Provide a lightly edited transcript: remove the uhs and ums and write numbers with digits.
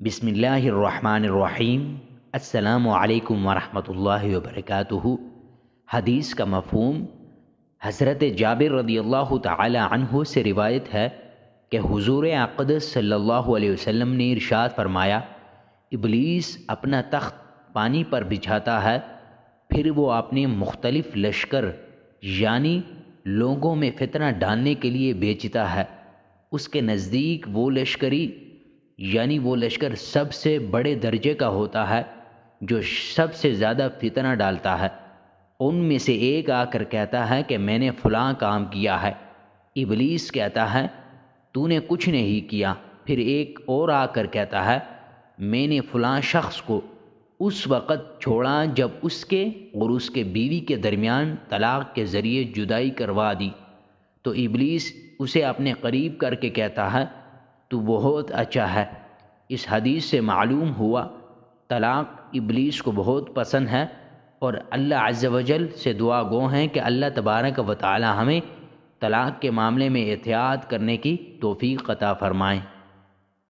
بسم اللہ الرحمن الرحیم۔ السلام علیکم ورحمۃ اللہ وبرکاتہ۔ حدیث کا مفہوم حضرت جابر رضی اللہ تعالی عنہ سے روایت ہے کہ حضور اقدس صلی اللہ علیہ وسلم نے ارشاد فرمایا، ابلیس اپنا تخت پانی پر بچھاتا ہے، پھر وہ اپنے مختلف لشکر یعنی لوگوں میں فتنہ ڈالنے کے لیے بیچتا ہے۔ اس کے نزدیک وہ لشکر سب سے بڑے درجے کا ہوتا ہے جو سب سے زیادہ فتنہ ڈالتا ہے۔ ان میں سے ایک آ کر کہتا ہے کہ میں نے فلاں کام کیا ہے۔ ابلیس کہتا ہے تو نے کچھ نہیں کیا۔ پھر ایک اور آ کر کہتا ہے میں نے فلاں شخص کو اس وقت چھوڑا جب اس کے اور اس کے بیوی کے درمیان طلاق کے ذریعے جدائی کروا دی۔ تو ابلیس اسے اپنے قریب کر کے کہتا ہے تو بہت اچھا ہے۔ اس حدیث سے معلوم ہوا طلاق ابلیس کو بہت پسند ہے، اور اللہ عز و جل سے دعا گو ہیں کہ اللہ تبارک و تعالی ہمیں طلاق کے معاملے میں احتیاط کرنے کی توفیق عطا فرمائیں۔